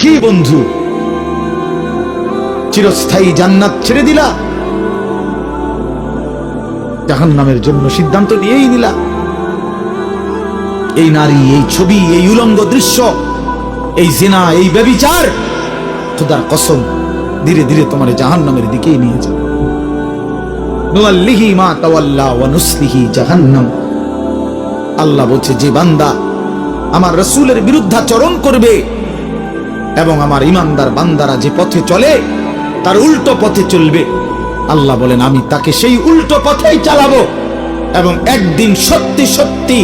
কি বন্ধু, চিরস্থায়ী জান্নাত ছেড়ে দিলা, জাহান্নামের জন্য সিদ্ধান্ত নিয়েই নিলা। এই নারী, এই ছবি, এই উলঙ্গ দৃশ্য, এই জিনা, এই ব্যভিচার, খোদার কসম ধীরে ধীরে তোমার জাহান্নামের দিকেই নিয়ে যাবে। নুওয়াল্লিহি মা তাওয়াল্লা ওয়া নুসলিহি জাহান্নাম। আল্লাহ বলছে, যে বান্দা আমার রাসূলের বিরুদ্ধাচরণ করবে এবং আমার ঈমানদার বান্দারা যে পথে চলে তার উল্টো পথে চলবে, আল্লাহ বলেন আমি তাকে সেই উল্টো পথেই চালাবো এবং একদিন সত্যি সত্যি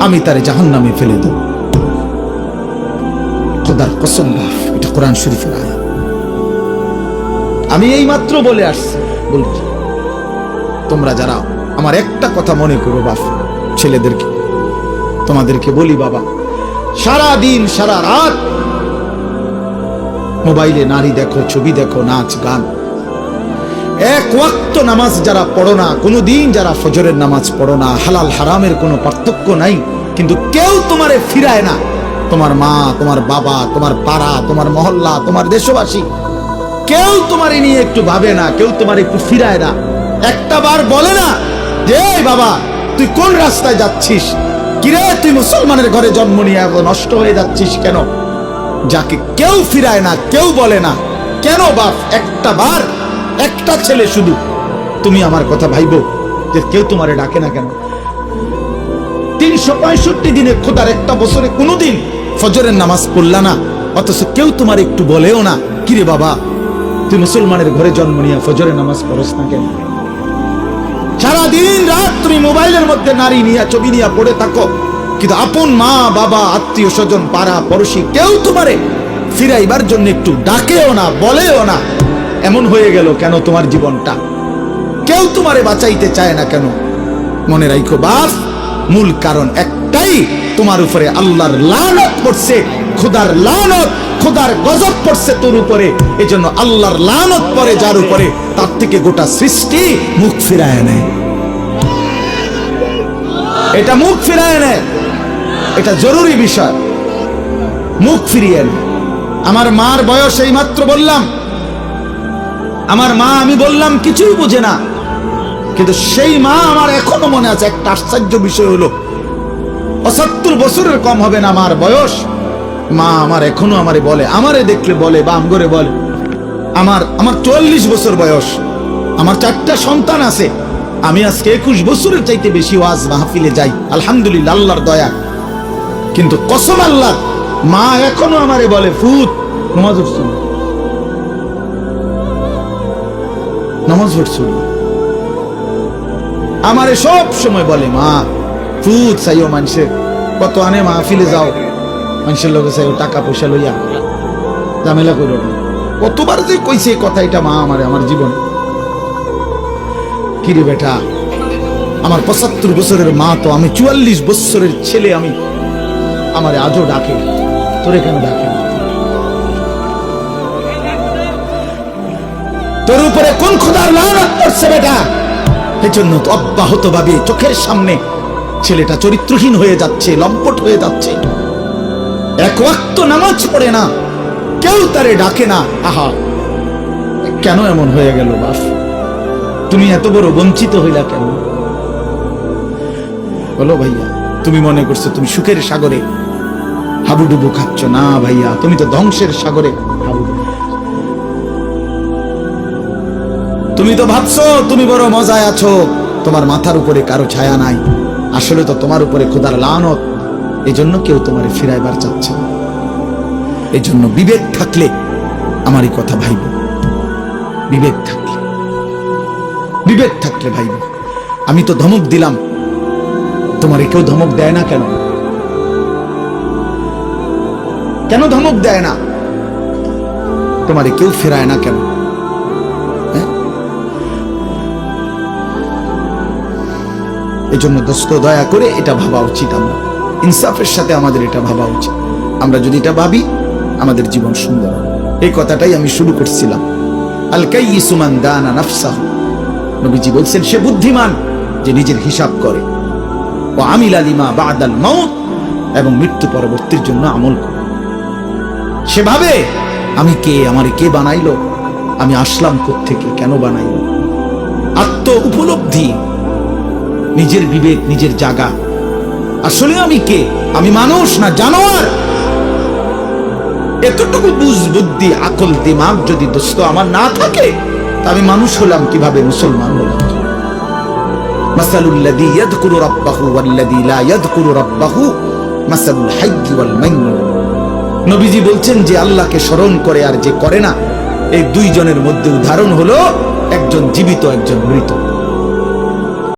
আমি তারে জাহান্নামে ফেলে দেব। খোদার কসম, এটা কোরআন শরীফের আয়াত। আমি এই মাত্র বলে আসছি, বলছি তোমরা যারা আমার একটা কথা মনে করো বাপ, ছেলেদেরকে তোমাদেরকে বলি, বাবা সারা দিন সারা রাত মোবাইলে নারী দেখো, ছবি দেখো, নাচ গান, এক ওয়াক্ত নামাজ যারা পড়ো না, কোনোদিন যারা ফজরের নামাজ পড়ো না, হালাল হারামের কোনো পার্থক্য নাই, কিন্তু কেউ তোমারে ফিরায় না। তোমার মা, তোমার বাবা, তোমার পাড়া, তোমার মহল্লা, তোমার দেশবাসী, কেউ তোমারে নিয়ে একটু ভাবে না, কেউ তোমার একটু ফিরায় না। একটা বার বলে না যে বাবা তুই কোন রাস্তায় যাচ্ছিস, কিরে তুই মুসলমানের ঘরে জন্ম নিয়ে নষ্ট হয়ে যাচ্ছিস কেন? যাকে কেউ ফিরায় না, কেউ বলে না, কেন বাপ? একটা বার, একটা ছেলে শুধু তুমি আমার কথা ভাইবো যে কেউ তোমারে ডাকে না কেন? 365 দিনে খোদার একটা বছরে কোনোদিন ফজরের নামাজ পড়লা না, অথচ কেউ তোমার একটু বলেও না কিরে বাবা তুই মুসলমানের ঘরে জন্ম নিয়ে ফজরের নামাজ পড়স না কেন? সারাদিন রাত তুমি মোবাইলের মধ্যে নারী নিয়ে, ছবি নিয়ে পড়ে থাকো, কিন্তু আপন মা বাবা, আত্মীয় স্বজন, পাড়া পড়শি কেউ তোমারে ফিরাইবার জন্য একটু ডাকেও না, বলেও না। এমন হয়ে গেল কেন তোমার জীবনটা? কেউ তোমারে বাঁচাইতে চায় না কেন? মনে রাখো বাপ, মূল কারণ একটাই, তোমার উপরে আল্লাহর লানত পড়ছে, খোদার লানত, খোদার গজব পড়ছে তোর উপরে। এজন্য আল্লাহর লানত পড়ে যার উপরে, তার থেকে গোটা সৃষ্টি মুখ ফিরায় নেয়। এটা মুখ ফিরায় নেয়, এটা জরুরি বিষয়, মুখ ফিরিয়ে নেয়। আমার মার বয়স এই মাত্র বললাম, আমার মা আমি বললাম কিছুই বুঝে না, কিন্তু সেই মা আমার এখনো মনে আছে। একটা আশ্চর্য বিষয় হলো 75 বছরের কম হবে না আমার বয়স। মা আমার এখনো আমারে বলে, আমারে দেখলে বলে, বাম করে বলে, আমার 44 বছর বয়স, আমার 4টা সন্তান আছে, আমি আজকে 21 বছরের চাইতে বেশি ওয়াজ মাহফিলে যাই, আলহামদুলিল্লাহ আল্লাহর দয়া। কিন্তু কসম আল্লাহ, মা এখনো আমারে বলে, ফুত নামাজ পড়ছো, নামাজ পড়ছো। আমারে সব সময় বলে, মা ফুত চাইও, মানুষের কত আনে মাহফিলে যাও, মানুষের লোকে চাইও, টাকা পয়সা লইয়া ঝামেলা করো না। কতবার যে কইছে কথা এটা মা আমারে, আমার জীবন। কিরে বেটা, আমার 75 বছরের মা তো, আমি 44 বছরের ছেলে, আমি আমারে আজও ডাকে, তোরে কেন ডাকে? তোর উপরে কোন খোদার লানত পড়ছে বেটা? এজন্য তো অব্যাহত ভাবে চোখের সামনে ছেলেটা চরিত্রহীন হয়ে যাচ্ছে, লম্পট হয়ে যাচ্ছে, এক ওয়াক্ত নামাজ পড়ে না, কেউ তারে ডাকে না। আহা, কেন এমন হয়ে গেল বাপ? তুমি এত বড় বঞ্চিত হইলা কেন? বলো ভাইয়া, তুমি মনে করছো তুমি সুখের সাগরে হাবুডুবু খাচ্ছ? না ভাইয়া, তুমি তো ধ্বংসের সাগরে হাবুডুবু। তুমি তো ভাবছো তুমি বড় মজায় আছো, তোমার মাথার উপরে কারো ছায়া নাই। আসলে তো তোমার উপরে খোদার লানত, এজন্য কেউ তোমারে ফিরাইবার চাচ্ছে না। এজন্য বিবেক থাকলে আমারই কথা ভাইব, বিবেক থাকলে, বিবেক থাকলে ভাইব। আমি তো ধমক দিলাম, তোমারে কেউ ধমক দেয় না কেন? কেন ধমক দেয় না? তোমারে কেউ ফেরায় না কেন? এজন্য দোস্ত দয়া করে এটা ভাবা উচিত, আমরা ইনসাফের সাথে আমাদের এটা ভাবা উচিত। আমরা যদি এটা ভাবি, আমাদের জীবন সুন্দর হবে। এই কথাটাই আমি শুরু করছিলাম। আল কাইয়িসু মান দানা নাফসাহু, নবীজি বলছেন সে বুদ্ধিমান যে নিজের হিসাব করে, ও আমিলা লিমা বাদাল মাউত, এবং মৃত্যু পরবর্তীর জন্য আমল করে। সেভাবে আমি কে, আমারে কে বানাইলো, আমি আসলাম কোত্থেকে, কেন বানাইলো। আত্ম উপলব্ধি, নিজের বিবেক, নিজের জাগা, আসলে আমি কে, আমি মানুষ না জানোয়ার। এতটুকু বুঝ, বুদ্ধি, আকল, দিমাগ যদি দোস্ত আমার না থাকে, তা আমি মানুষ হলাম কিভাবে, মুসলমান হলাম। মাসালুল্লাযী ইয়াযকুরু রাব্বাহু ওয়াল্লাযী লা ইয়াযকুরু রাব্বাহু মাসালুল হায়্যি ওয়াল মাইয়্যিত। নবীজি বলছেন যে আল্লাহকে স্মরণ করে আর যে করে না, এই দুইজনের মধ্যে উদাহরণ হলো একজন জীবিত, একজন মৃত।